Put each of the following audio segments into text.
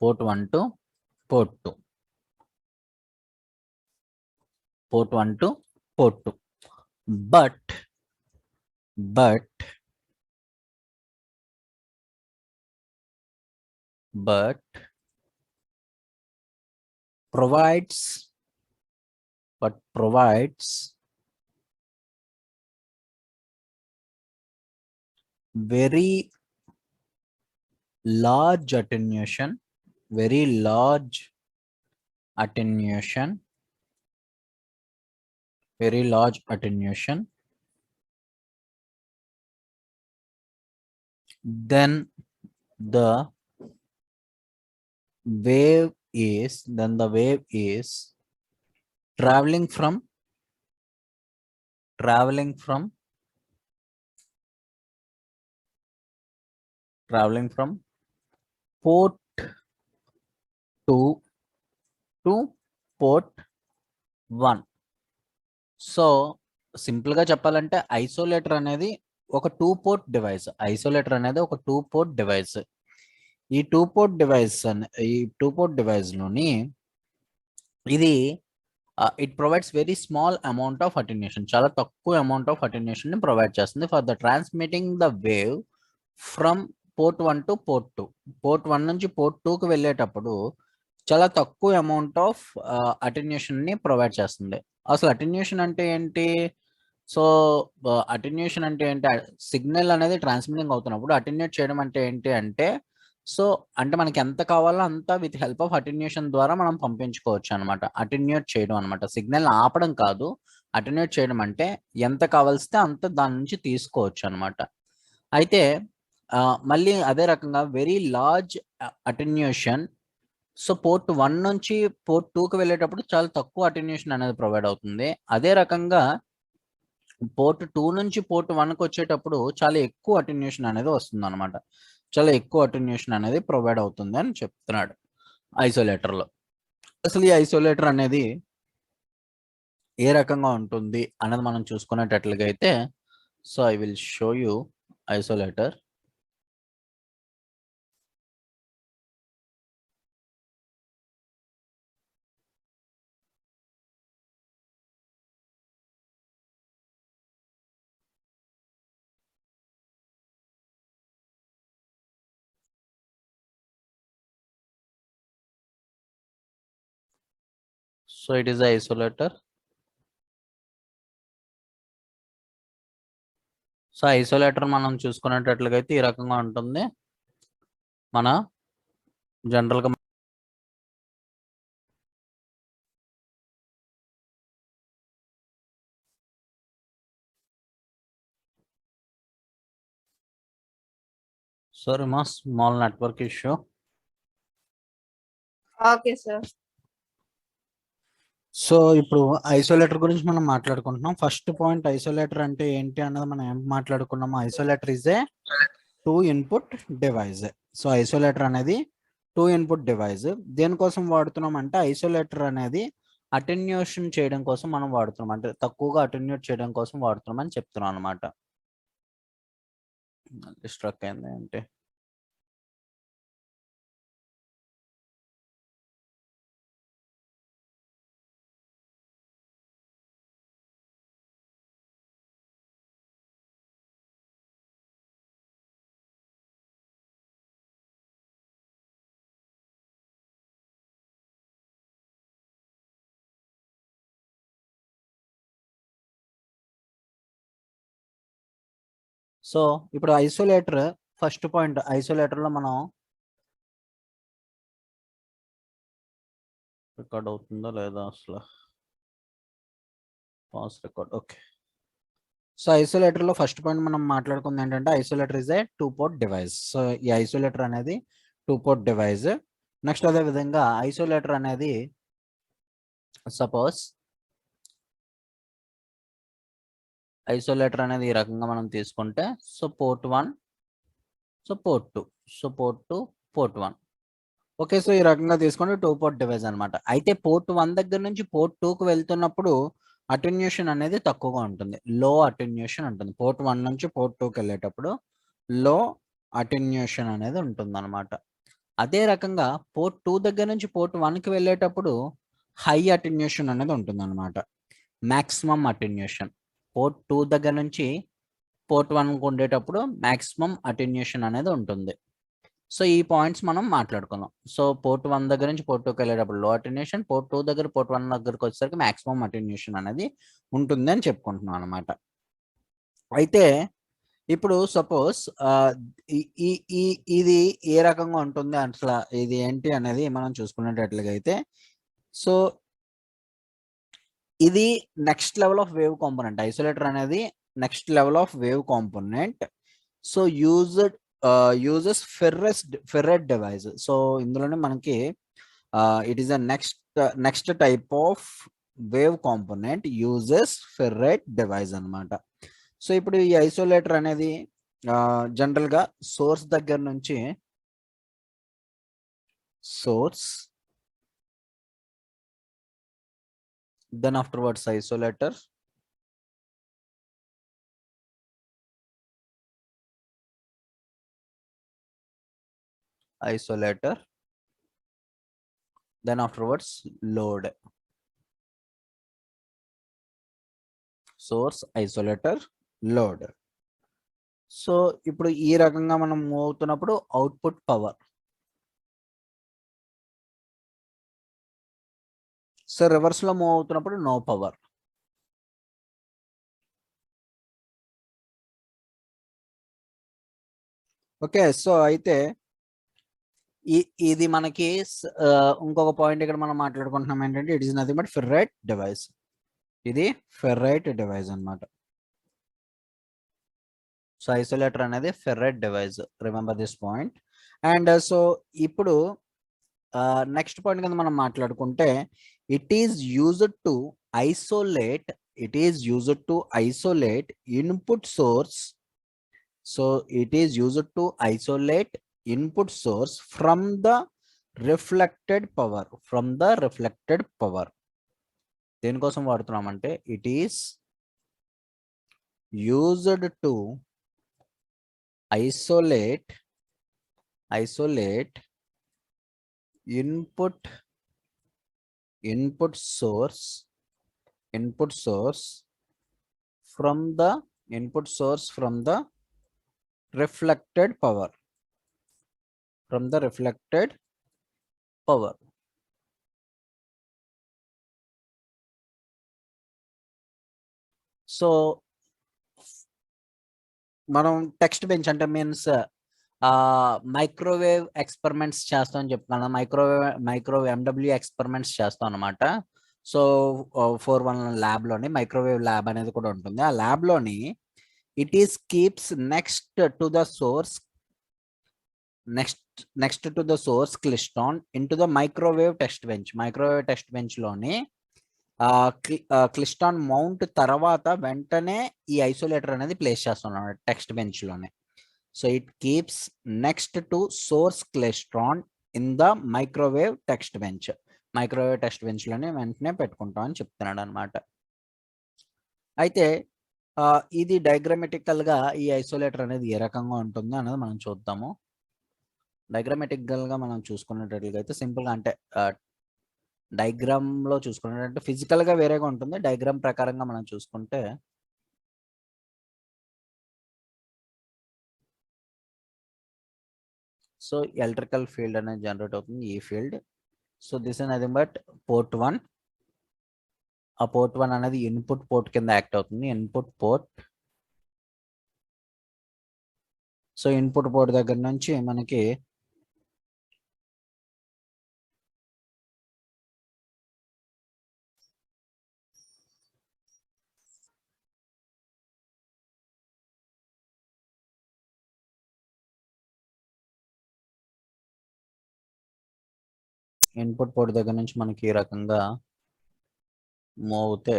port 1 to port 2. Port 1 to port 2. But provides very large attenuation, then the wave is traveling from port 2 to port 1. So simple గా చెప్పాలంటే isolator అనేది ఒక 2 port device. ఈ 2 port device లోని ఇది it provides very small amount of attenuation, చాలా తక్కువ amount of attenuation ని ప్రొవైడ్ చేస్తుంది for the transmitting the wave from port 1 to port 2. Port 1 నుంచి పోర్ట్ 2 కి వెళ్ళేటప్పుడు చాలా తక్కువ అమౌంట్ ఆఫ్ అటెన్యూషన్ ని ప్రొవైడ్ చేస్తుంది. అసలు అటెన్యూషన్ అంటే ఏంటి? సో అటెన్యూషన్ అంటే ఏంటి? సిగ్నల్ అనేది ట్రాన్స్మిటింగ్ అవుతున్నప్పుడు అటెన్యూట్ చేయడం అంటే ఏంటి అంటే, సో అంటే మనకి ఎంత కావాలో అంత విత్ హెల్ప్ ఆఫ్ అటెన్యూషన్ ద్వారా మనం పంపించుకోవచ్చు అనమాట. అటెన్యూట్ చేయడం అనమాట, సిగ్నల్ ఆపడం కాదు. అటెన్యూట్ చేయడం అంటే ఎంత కావాల్స్తే అంత దాని నుంచి తీసుకోవచ్చు అనమాట. అయితే మళ్ళీ అదే రకంగా very large attenuation. So port 1 నుంచి పోర్ట్ 2కి వెళ్ళేటప్పుడు చాలా తక్కువ అటెన్యూషన్ అనేది ప్రొవైడ్ అవుతుంది. అదే రకంగా పోర్ట్ 2 నుంచి పోర్ట్ 1కి వచ్చేటప్పుడు చాలా ఎక్కువ అటెన్యూషన్ అనేది వస్తుంది అనమాట. చాలా ఎక్కువ అటెన్యూషన్ అనేది ప్రొవైడ్ అవుతుంది అని చెప్తున్నాడు ఐసోలేటర్లో. అసలు ఈ ఐసోలేటర్ అనేది ఏ రకంగా ఉంటుంది అనేది మనం చూసుకునేటట్లుగా అయితే, so I will show you isolator. So it is the isolator. So isolator మనం చూసుకునేటట్లుగా అయితే ఈ రకంగా ఉంటుంది. మన జనరల్గా సారీ మా small network issue. Okay sir. So ఇప్పుడు ఐసోలేటర్ గురించి మనం మాట్లాడుకుంటున్నాం. ఫస్ట్ పాయింట్, ఐసోలేటర్ అంటే ఏంటి అన్నది మనం ఏం మాట్లాడుకున్నాము. Isolator is a 2 input device. So isolator అనేది 2 ఇన్పుట్ డివైస్. దేనికోసం వాడుతున్నాం అంటే ఐసోలేటర్ అనేది అటెన్యూషన్ చేయడం కోసం మనం వాడుతున్నాం, అంటే తక్కువగా అటెన్యూట్ చేయడం కోసం వాడుతున్నాం అని చెప్తున్నాం అనమాట. స్ట్రక్ అయింది అంటే సో ఇప్పుడు ఐసోలేటర్ ఫస్ట్ పాయింట్, ఐసోలేటర్ లో మనం రికార్డ్ అవుతుందా లేదా అసలు pass record. Okay. So isolator లో ఫస్ట్ పాయింట్ మనం మాట్లాడుకుంది ఏంటంటే isolator is a 2 port device. So ఈ ఐసోలేటర్ అనేది 2 పోర్ట్ డివైస్. నెక్స్ట్ అదే విధంగా ఐసోలేటర్ అనేది సపోజ్ ఐసోలేటర్ అనేది ఈ రకంగా మనం తీసుకుంటే, so port 1, so port 2, so port 2, port 1. Okay. So ఈ రకంగా తీసుకుంటే 2 పోర్ట్ డివైస్ అనమాట. అయితే పోర్ట్ 1 దగ్గర నుంచి పోర్ట్ 2కి వెళ్తున్నప్పుడు అటెన్యూషన్ అనేది తక్కువగా ఉంటుంది, లో అటెన్యూషన్ ఉంటుంది. పోర్ట్ 1 నుంచి పోర్ట్ 2కి వెళ్ళేటప్పుడు లో అటెన్యూషన్ అనేది ఉంటుంది అనమాట. అదే రకంగా పోర్ట్ 2 దగ్గర నుంచి పోర్ట్ 1కి వెళ్ళేటప్పుడు హై అటెన్యూషన్ అనేది ఉంటుంది అనమాట. మాక్సిమం అటెన్యూషన్ పోర్ట్ 2 దగ్గర నుంచి పోర్ట్ 1కి ఉండేటప్పుడు మాక్సిమం అటెన్యూషన్ అనేది ఉంటుంది. సో ఈ పాయింట్స్ మనం మాట్లాడుకుందాం. సో పోర్ట్ 1 దగ్గర నుంచి పోర్ట్ 2కి వెళ్ళేటప్పుడు లో అటెన్యూషన్, పోర్ట్ 2 దగ్గర పోర్ట్ 1 దగ్గరకు వచ్చేసరికి మాక్సిమం అటెన్యూషన్ అనేది ఉంటుంది అని చెప్పుకుంటున్నాం అనమాట. అయితే ఇప్పుడు సపోజ్ ఇది ఏ రకంగా ఉంటుంది అసలు ఇది ఏంటి అనేది మనం చూసుకునేటట్లుగా అయితే, సో ఇది next level of wave component. Isolator అనేది next level of wave component. So uses ferrite device. So ఇందులోనే మనకి it is a next type of wave component uses ferrite device అన్నమాట. సో ఇప్పుడు ఈ ఐసోలేటర్ అనేది జనరల్ గా source దగ్గర నుంచి source, then afterwards isolator, then afterwards load, source, isolator, load. So ఇప్పుడు ఈ రకంగా మనం మూవ్ అవుతున్నప్పుడు అవుట్పుట్ పవర్. సో రివర్స్ లో మూవ్ అవుతున్నప్పుడు నో పవర్. ఓకే, సో అయితే ఇది మనకి ఇంకొక పాయింట్ ఇక్కడ మనం మాట్లాడుకుంటున్నాం ఏంటంటే it is nothing but ferrite device. ఇది ఫెర్రైట్ డివైస్ అన్నమాట. సో ఐసోలేటర్ అనేది ferrite device, remember this point. And so ఇప్పుడు నెక్స్ట్ పాయింట్ కింద మనం మాట్లాడుకుంటే it is used to isolate input source. So it is used to isolate input source from the reflected power. దేనికోసం వాడుతున్నామంటే it is used to isolate input source from the reflected power, so మనం test bench అంటే means microwave experiments చేస్తాం అని చెప్తున్నాను. Microwave MWE experiments చేస్తాం అనమాట. So 4-1 lab లోని మైక్రోవేవ్ ల్యాబ్ అనేది కూడా ఉంటుంది. ఆ ల్యాబ్ లోని it is keeps next to the source klystron into the microwave test bench లోని క్లిస్టాన్ మౌంట్ తర్వాత వెంటనే ఈ ఐసోలేటర్ అనేది ప్లేస్ చేస్తున్నాం టెక్స్ట్ బెంచ్ లోనే. So it keeps next to source klystron in the microwave text bench లోనే వెంటనే పెట్టుకుంటాం అని చెప్తున్నాడు అనమాట. అయితే ఇది డయాగ్రామెటికల్ గా ఈ ఐసోలేటర్ అనేది ఏ రకంగా ఉంటుంది అనేది మనం చూద్దాము. డయాగ్రామెటికల్ గా మనం చూసుకున్నట్లయితే అయితే సింపుల్ గా అంటే డయాగ్రామ్ లో చూసుకున్నట్టు ఫిజికల్ గా వేరేగా ఉంటుంది. డయాగ్రామ్ ప్రకారంగా మనం చూసుకుంటే సో ఎలక్ట్రికల్ ఫీల్డ్ అనేది జనరేట్ అవుతుంది, ఈ field. So this is nothing but port 1. ఆ పోర్ట్ 1 అనేది ఇన్పుట్ పోర్ట్ కింద యాక్ట్ అవుతుంది, input port. So input port దగ్గర నుంచి మనకి ఈ రకంగా మూవ్ అవుతే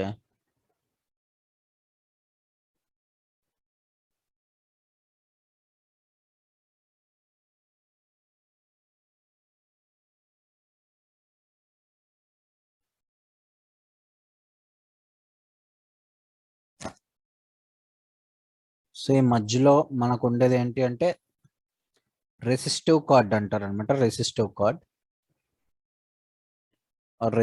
సో ఈ మధ్యలో మనకు ఉండేది ఏంటి అంటే రెసిస్టివ్ కార్డ్ అంటారు అనమాట. Resistive card or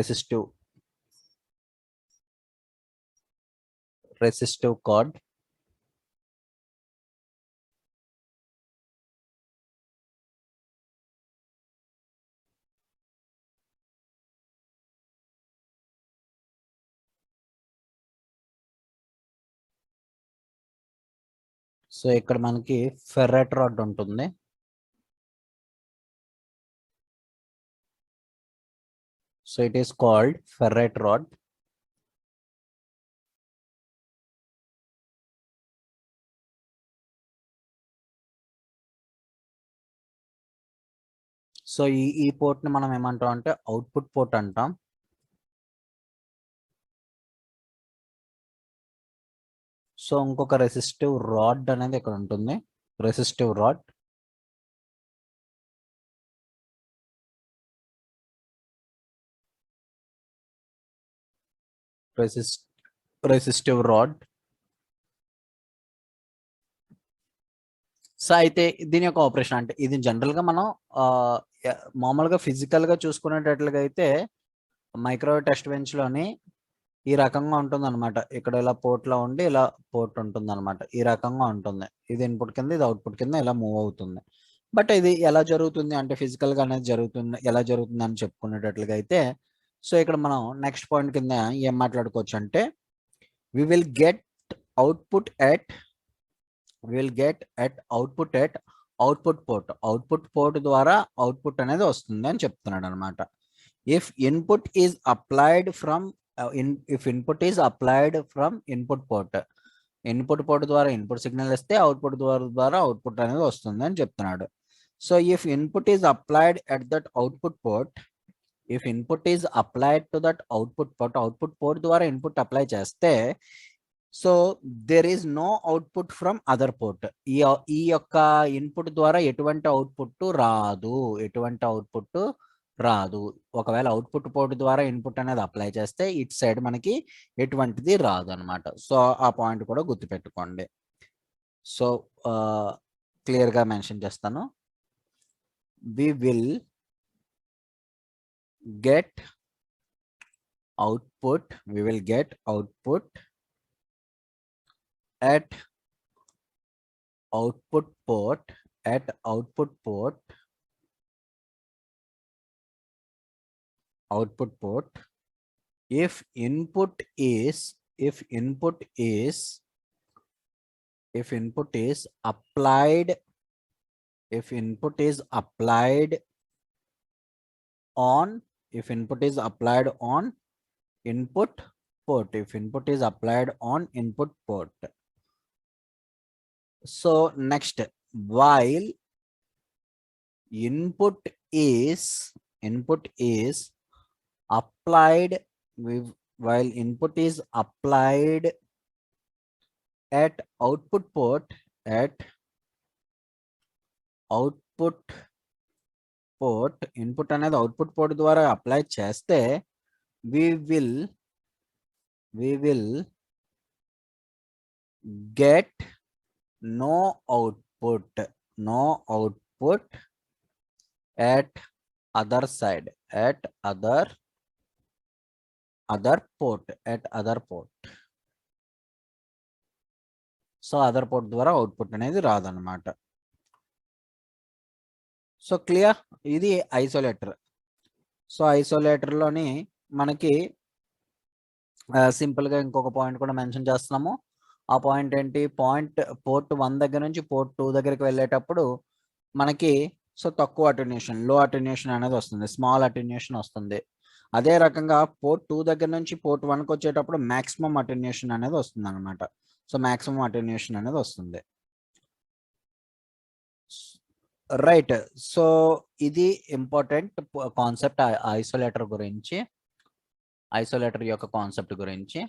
resistive card. So ఇక్కడ మనకి ఫెర్రైట్ రాడ్ ఉంటుంది. So it is called ferrite rod. So ఈ పోర్ట్ ని మనం ఏమంటాం అంటే అవుట్పుట్ పోర్ట్ అంటాం. సో ఇంకొక రెసిస్టివ్ రాడ్ అనేది ఇక్కడ ఉంటుంది. Resistive rod. Resistive rod. So అయితే దీని యొక్క ఆపరేషన్ అంటే ఇది జనరల్ గా మనం మామూలుగా ఫిజికల్ గా చూసుకునేటట్లుగా అయితే మైక్రోవేవ్ టెస్ట్ బెంచ్ లోని ఈ రకంగా ఉంటుంది అనమాట. ఇక్కడ ఇలా పోర్ట్ లో ఉండి ఇలా పోర్ట్ ఉంటుంది అనమాట. ఈ రకంగా ఉంటుంది. ఇది ఇన్పుట్ కింద, ఇది అవుట్పుట్ కింద ఇలా మూవ్ అవుతుంది. బట్ ఇది ఎలా జరుగుతుంది అంటే ఫిజికల్ గా అనేది జరుగుతుంది, ఎలా జరుగుతుంది అని చెప్పుకునేటట్లుగా అయితే సో ఇక్కడ మనం నెక్స్ట్ పాయింట్ కింద ఏం మాట్లాడుకోవచ్చు అంటే we will get output at output port ద్వారా అవుట్పుట్ అనేది వస్తుంది అని చెప్తున్నాడు అనమాట. If input is applied from input port ద్వారా ఇన్పుట్ సిగ్నల్ ఇస్తే అవుట్పుట్ ద్వారా అవుట్పుట్ అనేది వస్తుంది అని చెప్తున్నాడు. So if input is applied at that output port, if input is applied to that output port ద్వారా ఇన్పుట్ అప్లై చేస్తే so there is no output from other port. ఈ యొక్క ఇన్పుట్ ద్వారా ఎటువంటి అవుట్పుట్ రాదు. ఒకవేళ అవుట్పుట్ పోర్ట్ ద్వారా input అనేది అప్లై చేస్తే ఇట్ సైడ్ మనకి ఎటువంటిది రాదు అనమాట. సో ఆ పాయింట్ కూడా గుర్తుపెట్టుకోండి. సో క్లియర్ గా మెన్షన్ చేస్తాను. we will get output at output port if input is applied on input port. So next, while input is applied at output port input అనేది అవుట్పుట్ పోర్ట్ ద్వారా apply చేస్తే we will get no output at other side, at other port. So other port ద్వారా output అనేది రాదన్నమాట. So clear. ఇది isolator. So isolator లోని మనకి simple గా ఇంకొక పాయింట్ కూడా మెన్షన్ చేస్తున్నాము. ఆ పాయింట్ ఏంటి, పోర్ట్ 1 దగ్గర నుంచి పోర్ట్ 2 దగ్గరికి వెళ్ళేటప్పుడు మనకి సో తక్కువ అటెన్యూషన్, లో అటెన్యూషన్ అనేది వస్తుంది, స్మాల్ అటెన్యూషన్ వస్తుంది. అదే రకంగా పోర్ట్ 2 దగ్గర నుంచి పోర్ట్ 1కి వచ్చేటప్పుడు మాక్సిమం అటెన్యూషన్ అనేది వస్తుంది అనమాట. సో మాక్సిమం అటెన్యూషన్ అనేది వస్తుంది. రైట్. సో ఇది ఇంపార్టెంట్ కాన్సెప్ట్ ఐసోలేటర్ యొక్క కాన్సెప్ట్ గురించి.